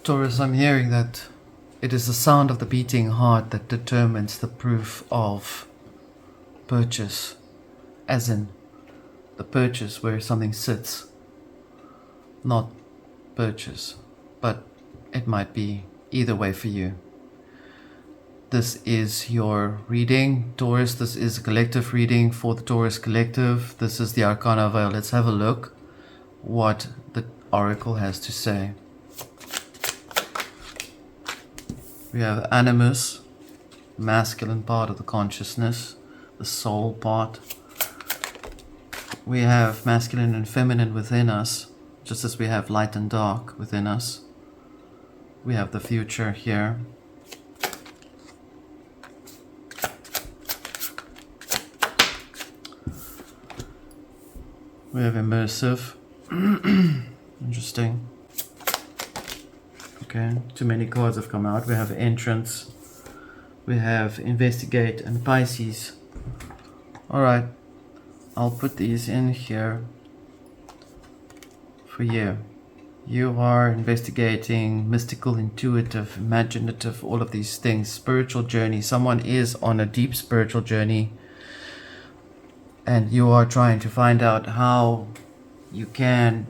Taurus, I'm hearing that it is the sound of the beating heart that determines the proof of purchase, as in the purchase where something sits, not purchase, but it might be either way for you. This is your reading, Taurus. This is a collective reading for the Taurus Collective. This is the Arcana Veil. Let's have a look what the Oracle has to say. We have Animus, masculine part of the consciousness, the soul part. We have masculine and feminine within us, just as we have light and dark within us. We have the future here. We have immersive. Interesting. Okay, too many cards have come out. We have entrance. We have investigate and Pisces. Alright, I'll put these in here for you. You are investigating mystical, intuitive, imaginative, all of these things, spiritual journey. Someone is on a deep spiritual journey and you are trying to find out how you can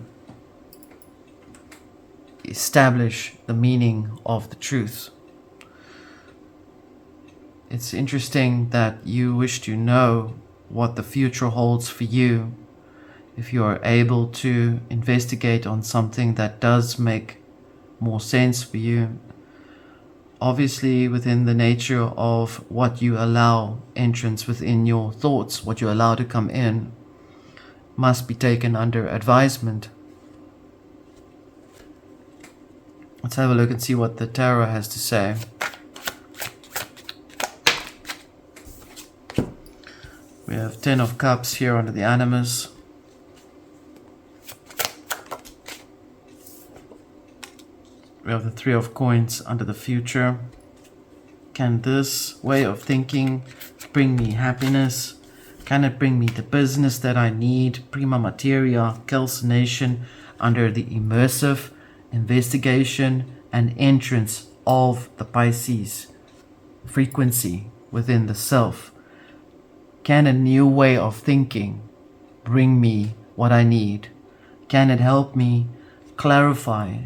establish the meaning of the truth. It's interesting that you wish to know what the future holds for you. If you are able to investigate on something that does make more sense for you, obviously within the nature of what you allow entrance within your thoughts, what you allow to come in, must be taken under advisement. Let's have a look and see what the tarot has to say. We have 10 of Cups here under the Animus. We have the 3 of Coins under the Future. Can this way of thinking bring me happiness? Can it bring me the business that I need? Prima materia, calcination under the immersive, investigation and entrance of the Pisces frequency within the self. Can a new way of thinking bring me what I need? Can it help me clarify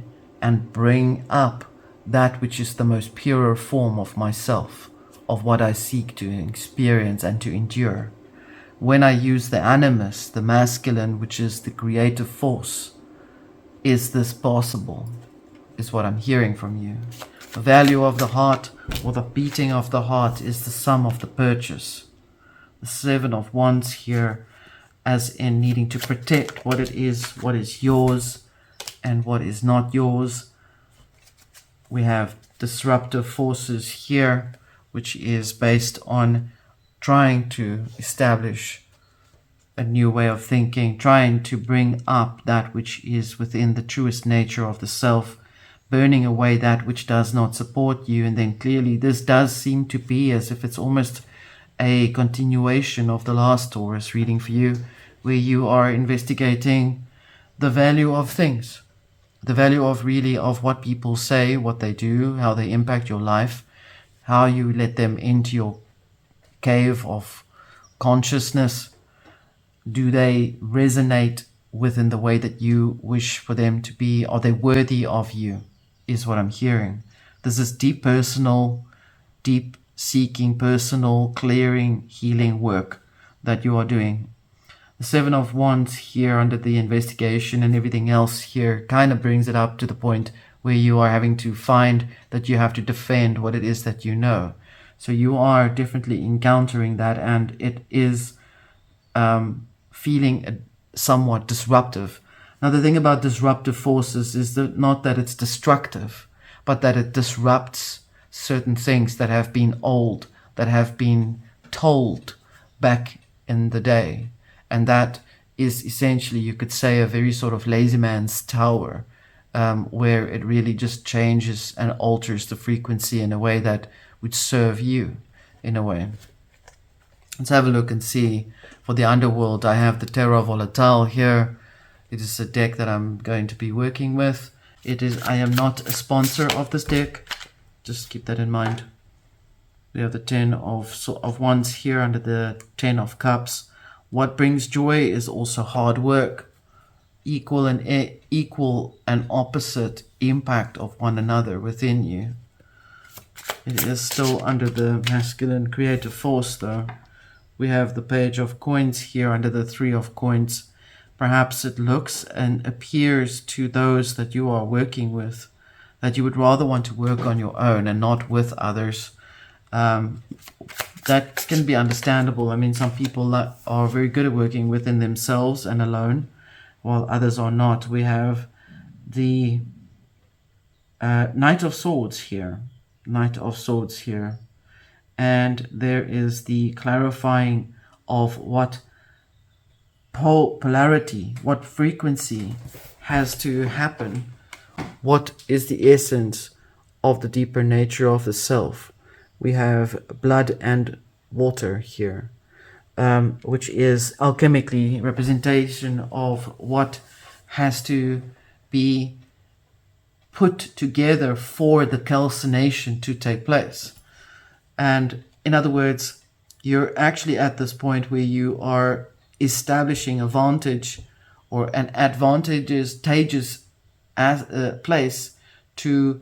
and bring up that which is the most pure form of myself, of what I seek to experience and to endure? When I use the animus, the masculine, which is the creative force, is this possible? Is what I'm hearing from you. The value of the heart, or the beating of the heart, is the sum of the purchase. The 7 of Wands here, as in needing to protect what is yours and what is not yours. We have disruptive forces here, which is based on trying to establish a new way of thinking, trying to bring up that which is within the truest nature of the self, burning away that which does not support you. And then clearly this does seem to be as if it's almost a continuation of the last Taurus reading for you, where you are investigating the value of things, the value of really of what people say, what they do, how they impact your life, how you let them into your cave of consciousness. Do they resonate within the way that you wish for them to be? Are they worthy of you, is what I'm hearing. This is deep personal, deep seeking, personal, clearing, healing work that you are doing. The 7 of Wands here under the investigation and everything else here kind of brings it up to the point where you are having to find that you have to defend what it is that you know. So you are definitely encountering that, and it is feeling somewhat disruptive. Now the thing about disruptive forces is that not that it's destructive, but that it disrupts certain things that have been old, that have been told back in the day. And that is essentially, you could say, a very sort of lazy man's tower, where it really just changes and alters the frequency in a way that would serve you in a way. Let's have a look and see. For the underworld, I have the Terra Volatile here. It is a deck that I'm going to be working with. I am not a sponsor of this deck. Just keep that in mind. We have the 10 of Wands here under the 10 of Cups. What brings joy is also hard work. Equal and opposite impact of one another within you. It is still under the masculine creative force though. We have the Page of Coins here under the 3 of Coins. Perhaps it looks and appears to those that you are working with that you would rather want to work on your own and not with others. That can be understandable. I mean, some people are very good at working within themselves and alone, while others are not. We have the Knight of Swords here. Knight of Swords here. And there is the clarifying of what polarity, what frequency has to happen. What is the essence of the deeper nature of the self? We have blood and water here, which is alchemically representation of what has to be put together for the calcination to take place. And in other words, you're actually at this point where you are establishing a vantage or an advantageous as a place to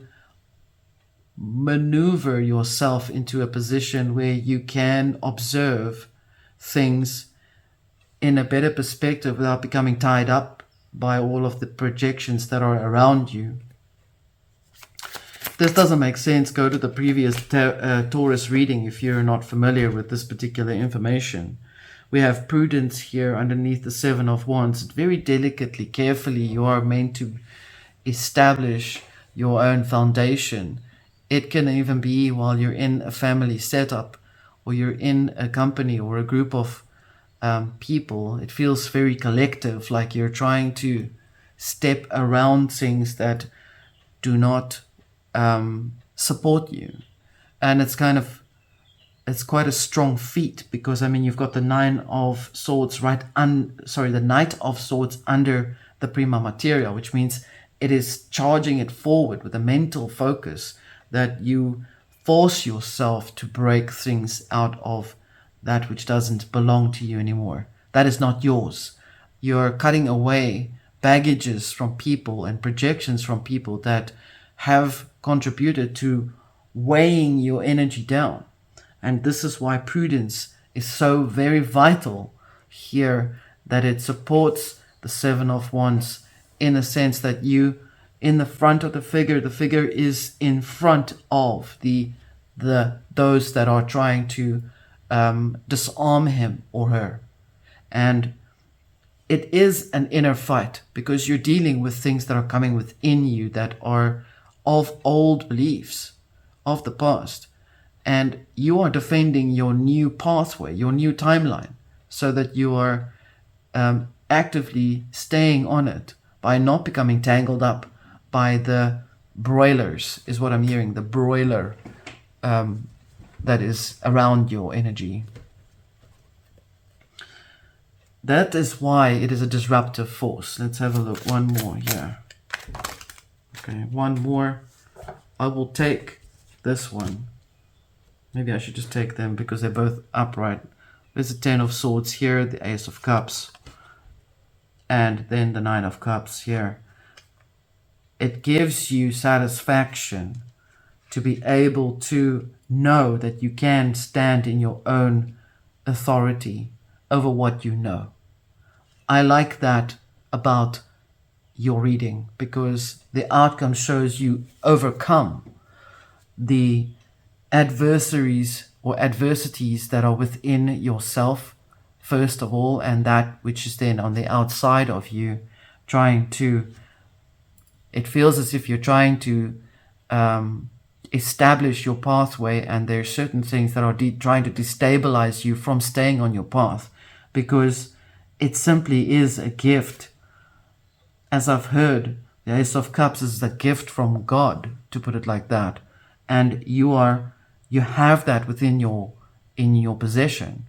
maneuver yourself into a position where you can observe things in a better perspective without becoming tied up by all of the projections that are around you. This doesn't make sense. Go to the previous Taurus reading if you're not familiar with this particular information. We have prudence here underneath the 7 of Wands. Very delicately, carefully, you are meant to establish your own foundation. It can even be while you're in a family setup or you're in a company or a group of people. It feels very collective, like you're trying to step around things that do not support you. And it's quite a strong feat because, I mean, you've got the 9 of Swords the Knight of Swords under the prima materia, which means it is charging it forward with a mental focus that you force yourself to break things out of that which doesn't belong to you anymore. That is not yours. You're cutting away baggages from people and projections from people that have contributed to weighing your energy down. And this is why prudence is so very vital here, that it supports the 7 of Wands in a sense that you, in the front of the figure is in front of those that are trying to disarm him or her. And it is an inner fight because you're dealing with things that are coming within you that are of old beliefs of the past. And you are defending your new pathway, your new timeline, so that you are actively staying on it by not becoming tangled up by the broilers, is what I'm hearing, the broiler that is around your energy. That is why it is a disruptive force. Let's have a look. One more here. Okay, one more. I will take this one. Maybe I should just take them because they're both upright. There's the 10 of Swords here, the Ace of Cups, and then the 9 of Cups here. It gives you satisfaction to be able to know that you can stand in your own authority over what you know. I like that about your reading because the outcome shows you overcome the adversaries or adversities that are within yourself, first of all, and that which is then on the outside of you, it feels as if you're trying to establish your pathway, and there are certain things that are trying to destabilize you from staying on your path, because it simply is a gift. As I've heard, the Ace of Cups is a gift from God, to put it like that, and you have that in your possession,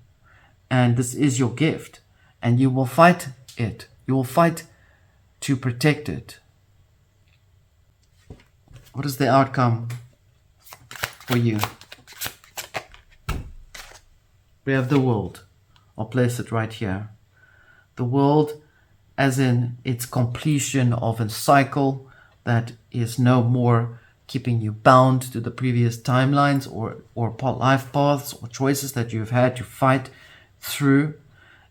and this is your gift, and you will fight it. You will fight to protect it. What is the outcome for you? We have the world. I'll place it right here. The world as in its completion of a cycle that is no more keeping you bound to the previous timelines or life paths or choices that you've had to fight through.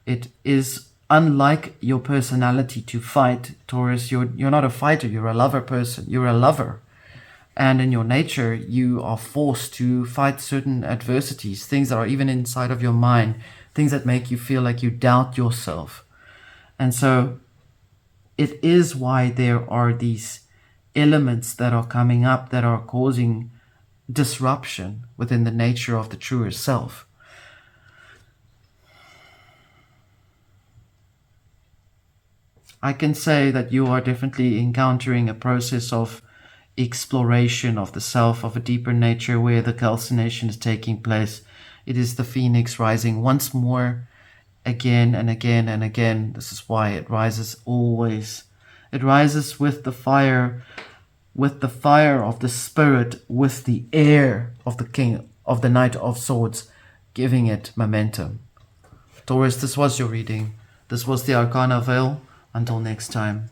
It is unlike your personality to fight, Taurus. You're not a fighter, you're a lover person. You're a lover. And in your nature, you are forced to fight certain adversities, things that are even inside of your mind, things that make you feel like you doubt yourself. And so it is why there are these elements that are coming up that are causing disruption within the nature of the truer self. I can say that you are definitely encountering a process of exploration of the self, of a deeper nature where the calcination is taking place. It is the phoenix rising once more, again and again and again. This is why it rises always. It rises with the fire of the spirit, with the air of the king, of the Knight of Swords, giving it momentum. Taurus, this was your reading. This was the Arcana Veil. Until next time.